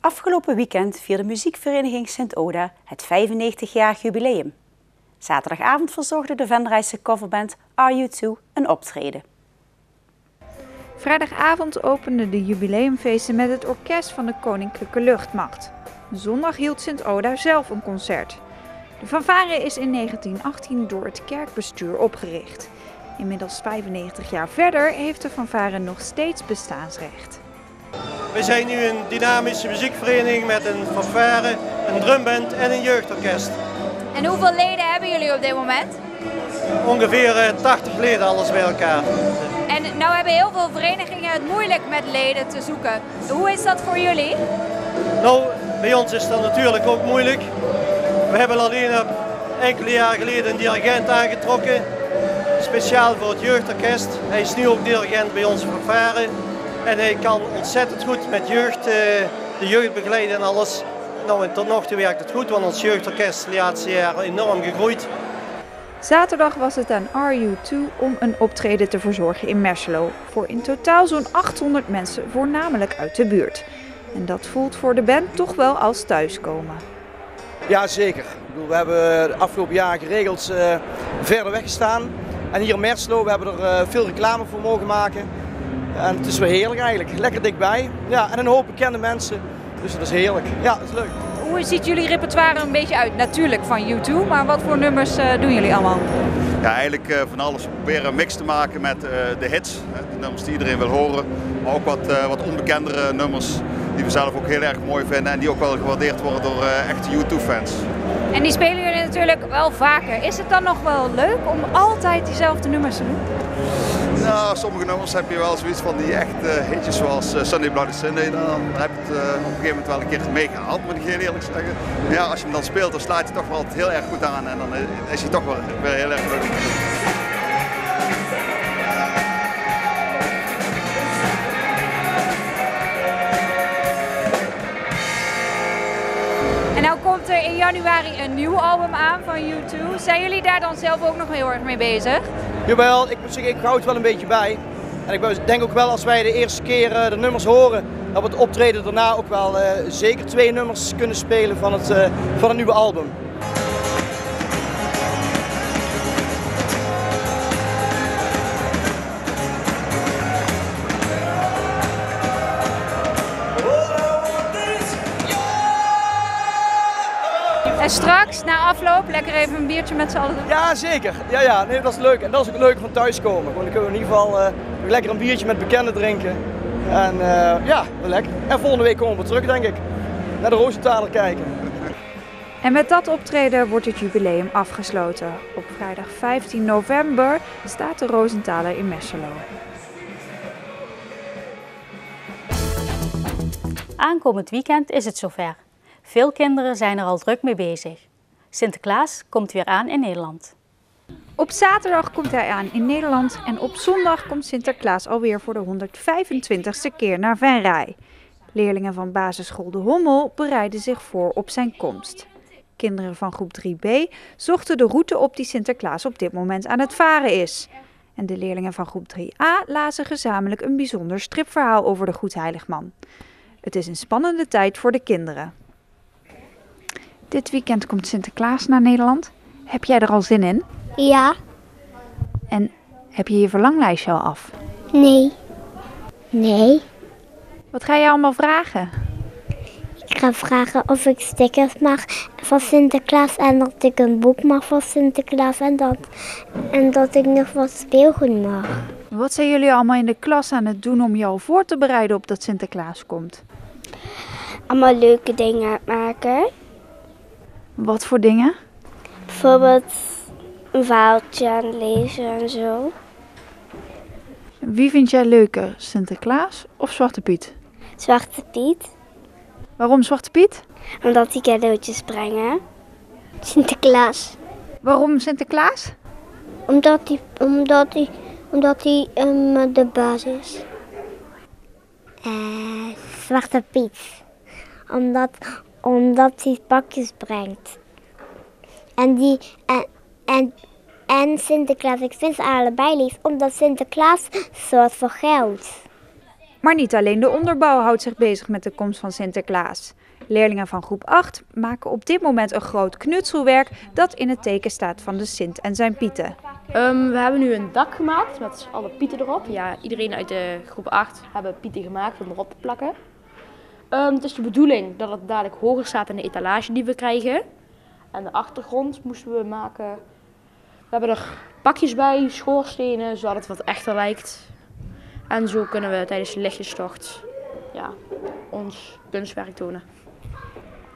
Afgelopen weekend vierde muziekvereniging Sint Oda het 95-jarig jubileum. Zaterdagavond verzorgde de Venraidse coverband Are U2 een optreden. Vrijdagavond openden de jubileumfeesten met het orkest van de Koninklijke Luchtmacht. Zondag hield Sint Oda zelf een concert. De fanfare is in 1918 door het kerkbestuur opgericht. Inmiddels 95 jaar verder heeft de fanfare nog steeds bestaansrecht. We zijn nu een dynamische muziekvereniging met een fanfare, een drumband en een jeugdorkest. En hoeveel leden hebben jullie op dit moment? Ongeveer 80 leden alles bij elkaar. En nou hebben heel veel verenigingen het moeilijk met leden te zoeken. Hoe is dat voor jullie? Nou, bij ons is dat natuurlijk ook moeilijk. We hebben alleen enkele jaren geleden een dirigent aangetrokken. Speciaal voor het jeugdorkest. Hij is nu ook dirigent bij onze fanfare. En hij kan ontzettend goed met jeugd, de jeugd begeleiden en alles. Nou, en tot nog toe werkt het goed, want ons jeugdorkest is de laatste jaren enorm gegroeid. Zaterdag was het aan Are U2 om een optreden te verzorgen in Merselo. Voor in totaal zo'n 800 mensen, voornamelijk uit de buurt. En dat voelt voor de band toch wel als thuiskomen. Ja, zeker. We hebben de afgelopen jaren geregeld verder weggestaan. En hier in Merselo, we hebben er veel reclame voor mogen maken. En het is wel heerlijk eigenlijk. Lekker dichtbij. Ja, en een hoop bekende mensen. Dus dat is heerlijk. Ja, dat is leuk. Hoe ziet jullie repertoire een beetje uit? Natuurlijk van U2, maar wat voor nummers doen jullie allemaal? Ja, eigenlijk van alles. We proberen een mix te maken met de hits, de nummers die iedereen wil horen. Maar ook wat onbekendere nummers die we zelf ook heel erg mooi vinden en die ook wel gewaardeerd worden door echte U2-fans. En die spelen jullie natuurlijk wel vaker. Is het dan nog wel leuk om altijd diezelfde nummers te doen? Nou, sommige nummers heb je wel zoiets van die echt hitjes zoals Sunday Bloody Sunday. Dan heb je het op een gegeven moment wel een keer meegehaald, moet ik heel eerlijk zeggen. Maar ja, als je hem dan speelt, dan slaat hij toch wel heel erg goed aan en dan is hij toch wel weer heel erg leuk om te doen. En nou komt er in januari een nieuw album aan van U2. Zijn jullie daar dan zelf ook nog heel erg mee bezig? Jawel, ik moet zeggen, ik hou het wel een beetje bij. En ik denk ook wel als wij de eerste keer de nummers horen, dat we het optreden daarna ook wel zeker 2 nummers kunnen spelen van het nieuwe album. En straks, na afloop, lekker even een biertje met z'n allen doen? Ja, zeker. Ja, nee, dat is leuk. En dat is ook het leuke van thuiskomen. Gewoon, dan kunnen we in ieder geval lekker een biertje met bekenden drinken. En ja, wel lekker. En volgende week komen we terug, denk ik. Naar de Roosenthaler kijken. En met dat optreden wordt het jubileum afgesloten. Op vrijdag 15 november staat de Roosenthaler in Merselo. Aankomend weekend is het zover. Veel kinderen zijn er al druk mee bezig. Sinterklaas komt weer aan in Nederland. Op zaterdag komt hij aan in Nederland en op zondag komt Sinterklaas alweer voor de 125ste keer naar Venray. Leerlingen van basisschool De Hommel bereiden zich voor op zijn komst. Kinderen van groep 3B zochten de route op die Sinterklaas op dit moment aan het varen is. En de leerlingen van groep 3A lazen gezamenlijk een bijzonder stripverhaal over de Goedheiligman. Het is een spannende tijd voor de kinderen. Dit weekend komt Sinterklaas naar Nederland. Heb jij er al zin in? Ja. En heb je je verlanglijstje al af? Nee. Nee. Wat ga je allemaal vragen? Ik ga vragen of ik stickers mag van Sinterklaas en dat ik een boek mag van Sinterklaas en dat ik nog wat speelgoed mag. Wat zijn jullie allemaal in de klas aan het doen om je al voor te bereiden op dat Sinterklaas komt? Allemaal leuke dingen maken. Wat voor dingen? Bijvoorbeeld een verhaaltje aan lezen en zo. Wie vind jij leuker, Sinterklaas of Zwarte Piet? Zwarte Piet. Waarom Zwarte Piet? Omdat die cadeautjes brengen. Sinterklaas. Waarom Sinterklaas? Omdat hij de baas is. Zwarte Piet. Omdat hij pakjes brengt. En Sinterklaas, ik vind ze allebei lief, omdat Sinterklaas zorgt voor geld. Maar niet alleen de onderbouw houdt zich bezig met de komst van Sinterklaas. Leerlingen van groep 8 maken op dit moment een groot knutselwerk dat in het teken staat van de Sint en zijn Pieten. We hebben nu een dak gemaakt met alle pieten erop. Ja, iedereen uit de groep 8 hebben pieten gemaakt om erop te plakken. Het is de bedoeling dat het dadelijk hoger staat in de etalage die we krijgen. En de achtergrond moesten we maken. We hebben er pakjes bij, schoorstenen, zodat het wat echter lijkt. En zo kunnen we tijdens de lichtjestocht ons kunstwerk tonen.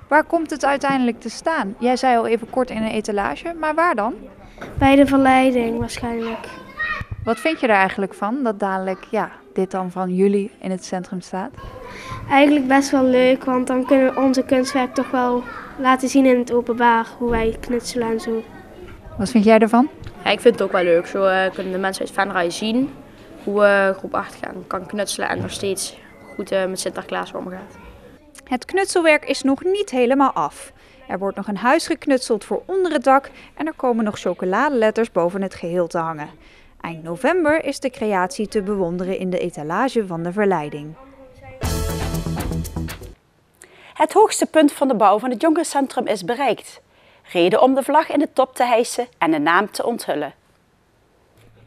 Waar komt het uiteindelijk te staan? Jij zei al even kort in een etalage, maar waar dan? Bij de verleiding waarschijnlijk. Wat vind je er eigenlijk van dat dadelijk dit dan van jullie in het centrum staat? Eigenlijk best wel leuk, want dan kunnen we onze kunstwerk toch wel laten zien in het openbaar. Hoe wij knutselen en zo. Wat vind jij ervan? Ja, ik vind het ook wel leuk. Zo kunnen de mensen uit Venray zien hoe groep 8 kan knutselen en nog steeds goed met Sinterklaas omgaat. Het knutselwerk is nog niet helemaal af. Er wordt nog een huis geknutseld voor onder het dak en er komen nog chocoladeletters boven het geheel te hangen. Eind november is de creatie te bewonderen in de etalage van de verleiding. Het hoogste punt van de bouw van het jongerencentrum is bereikt. Reden om de vlag in de top te hijsen en de naam te onthullen.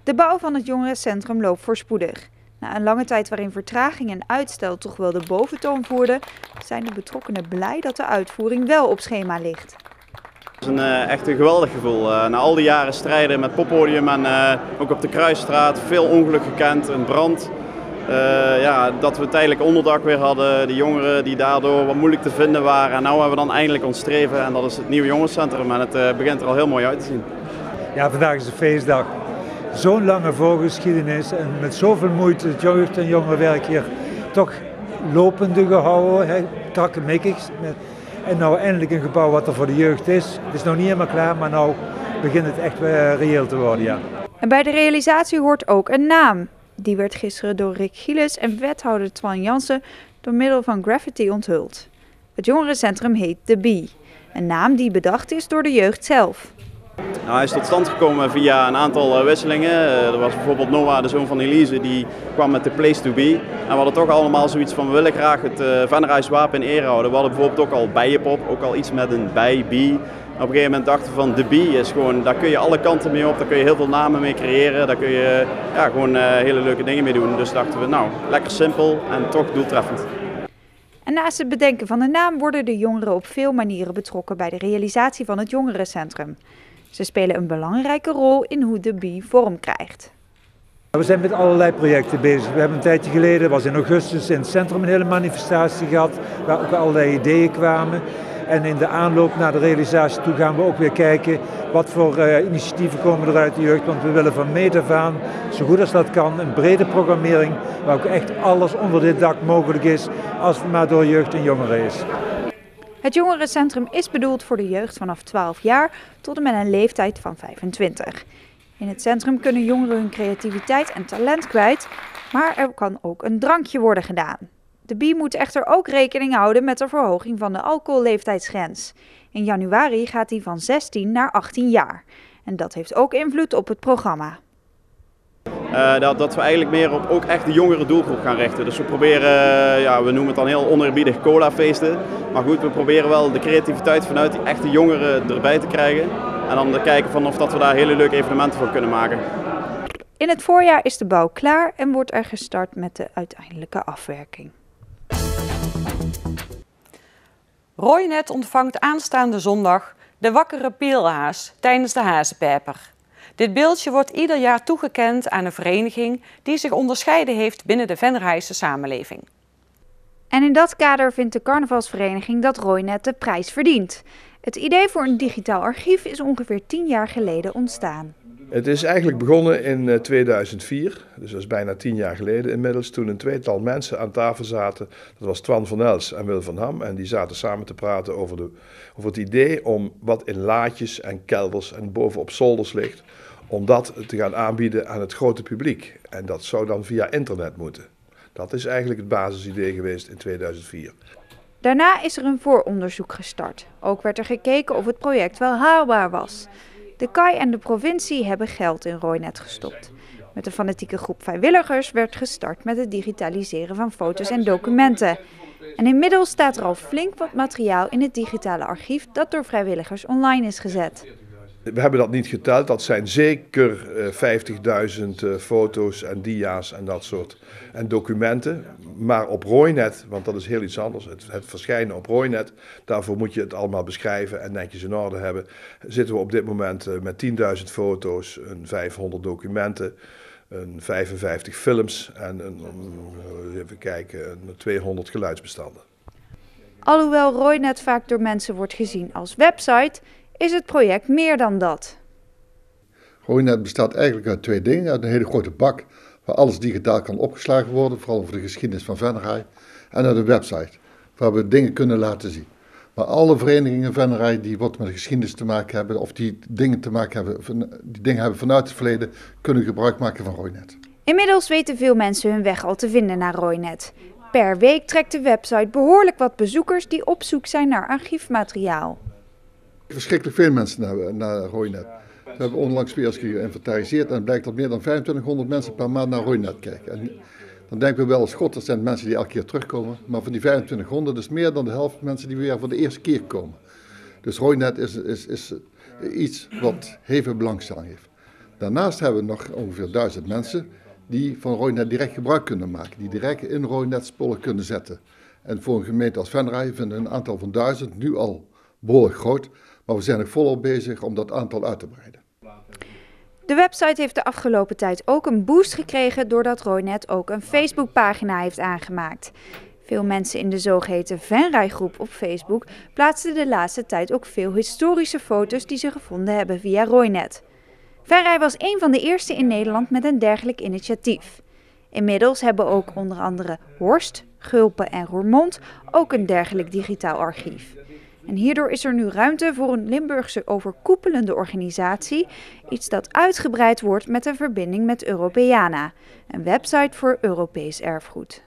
De bouw van het jongerencentrum loopt voorspoedig. Na een lange tijd waarin vertraging en uitstel toch wel de boventoon voerden, zijn de betrokkenen blij dat de uitvoering wel op schema ligt. Het is echt een geweldig gevoel. Na al die jaren strijden met Poppodium en ook op de Kruisstraat, veel ongeluk gekend, een brand. Dat we tijdelijk onderdak weer hadden, de jongeren die daardoor wat moeilijk te vinden waren. En nu hebben we dan eindelijk ons streven en dat is het nieuwe jongerencentrum en het begint er al heel mooi uit te zien. Ja, vandaag is een feestdag. Zo'n lange voorgeschiedenis en met zoveel moeite het jeugd- en jongerenwerk hier toch lopende gehouden, trakkemikkig. En nou eindelijk een gebouw wat er voor de jeugd is. Het is nog niet helemaal klaar, maar nou begint het echt reëel te worden, ja. En bij de realisatie hoort ook een naam. Die werd gisteren door Rick Gielis en wethouder Twan Jansen door middel van graffiti onthuld. Het jongerencentrum heet The Bee, een naam die bedacht is door de jeugd zelf. Nou, hij is tot stand gekomen via een aantal wisselingen. Er was bijvoorbeeld Noah, de zoon van Elise, die kwam met de Place to Be. En we hadden toch allemaal zoiets van, we willen graag het Venrays wapen in ere houden. We hadden bijvoorbeeld ook al bijenpop, ook al iets met een bij, bee. Op een gegeven moment dachten we van, de bee is gewoon, daar kun je alle kanten mee op, daar kun je heel veel namen mee creëren. Daar kun je gewoon hele leuke dingen mee doen. Dus dachten we, nou, lekker simpel en toch doeltreffend. En naast het bedenken van de naam worden de jongeren op veel manieren betrokken bij de realisatie van het jongerencentrum. Ze spelen een belangrijke rol in hoe de Bee vorm krijgt. We zijn met allerlei projecten bezig. We hebben een tijdje geleden, was in augustus, in het centrum een hele manifestatie gehad, waar ook allerlei ideeën kwamen. En in de aanloop naar de realisatie toe gaan we ook weer kijken wat voor initiatieven komen er uit de jeugd. Want we willen van meet af aan, zo goed als dat kan, een brede programmering waar ook echt alles onder dit dak mogelijk is, als het maar door jeugd en jongeren is. Het jongerencentrum is bedoeld voor de jeugd vanaf 12 jaar tot en met een leeftijd van 25. In het centrum kunnen jongeren hun creativiteit en talent kwijt, maar er kan ook een drankje worden gedaan. De Bee moet echter ook rekening houden met de verhoging van de alcoholleeftijdsgrens. In januari gaat die van 16 naar 18 jaar. En dat heeft ook invloed op het programma. Dat we eigenlijk meer op ook echt de jongere doelgroep gaan richten. Dus we proberen, we noemen het dan heel oneerbiedig colafeesten. Maar goed, we proberen wel de creativiteit vanuit die echte jongeren erbij te krijgen. En dan te kijken van of dat we daar hele leuke evenementen voor kunnen maken. In het voorjaar is de bouw klaar en wordt er gestart met de uiteindelijke afwerking. Rooinet ontvangt aanstaande zondag de wakkere peelhaas tijdens de hazenpeper. Dit beeldje wordt ieder jaar toegekend aan een vereniging die zich onderscheiden heeft binnen de Venrayse samenleving. En in dat kader vindt de carnavalsvereniging dat Rooinet de prijs verdient. Het idee voor een digitaal archief is ongeveer 10 jaar geleden ontstaan. Het is eigenlijk begonnen in 2004, dus dat is bijna 10 jaar geleden inmiddels, toen een tweetal mensen aan tafel zaten. Dat was Twan van Els en Wil van Ham en die zaten samen te praten over het idee om wat in laadjes en kelders en bovenop zolders ligt, om dat te gaan aanbieden aan het grote publiek. En dat zou dan via internet moeten. Dat is eigenlijk het basisidee geweest in 2004. Daarna is er een vooronderzoek gestart. Ook werd er gekeken of het project wel haalbaar was. De KAI en de provincie hebben geld in Rooinet gestopt. Met een fanatieke groep vrijwilligers werd gestart met het digitaliseren van foto's en documenten. En inmiddels staat er al flink wat materiaal in het digitale archief dat door vrijwilligers online is gezet. We hebben dat niet geteld, dat zijn zeker 50.000 foto's en dia's en dat soort en documenten. Maar op Roinet, want dat is heel iets anders, het verschijnen op Roinet, daarvoor moet je het allemaal beschrijven en netjes in orde hebben. Zitten we op dit moment met 10.000 foto's, 500 documenten, 55 films en even kijken, 200 geluidsbestanden. Alhoewel Roinet vaak door mensen wordt gezien als website, is het project meer dan dat. Roinet bestaat eigenlijk uit twee dingen. Uit een hele grote bak waar alles digitaal kan opgeslagen worden, vooral over de geschiedenis van Venray. En uit een website waar we dingen kunnen laten zien. Maar alle verenigingen Venray die wat met de geschiedenis te maken hebben, of die dingen te maken hebben, die dingen hebben vanuit het verleden, kunnen gebruik maken van Roinet. Inmiddels weten veel mensen hun weg al te vinden naar Roinet. Per week trekt de website behoorlijk wat bezoekers die op zoek zijn naar archiefmateriaal. Verschrikkelijk veel mensen naar Roinet. We hebben onlangs weer eens geïnventariseerd en het blijkt dat meer dan 2500 mensen per maand naar Roinet kijken. En dan denken we wel eens, god, dat zijn mensen die elke keer terugkomen. Maar van die 2500 is meer dan de helft mensen die weer voor de eerste keer komen. Dus Roinet is iets wat heel veel belangstelling heeft. Daarnaast hebben we nog ongeveer 1000 mensen die van Roinet direct gebruik kunnen maken. Die direct in Roinet spullen kunnen zetten. En voor een gemeente als Venray vinden een aantal van 1000 nu al behoorlijk groot. Maar we zijn er volop bezig om dat aantal uit te breiden. De website heeft de afgelopen tijd ook een boost gekregen doordat Roinet ook een Facebookpagina heeft aangemaakt. Veel mensen in de zogeheten Venray-groep op Facebook plaatsten de laatste tijd ook veel historische foto's die ze gevonden hebben via Roinet. Venray was een van de eerste in Nederland met een dergelijk initiatief. Inmiddels hebben ook onder andere Horst, Gulpen en Roermond ook een dergelijk digitaal archief. En hierdoor is er nu ruimte voor een Limburgse overkoepelende organisatie, iets dat uitgebreid wordt met een verbinding met Europeana, een website voor Europees erfgoed.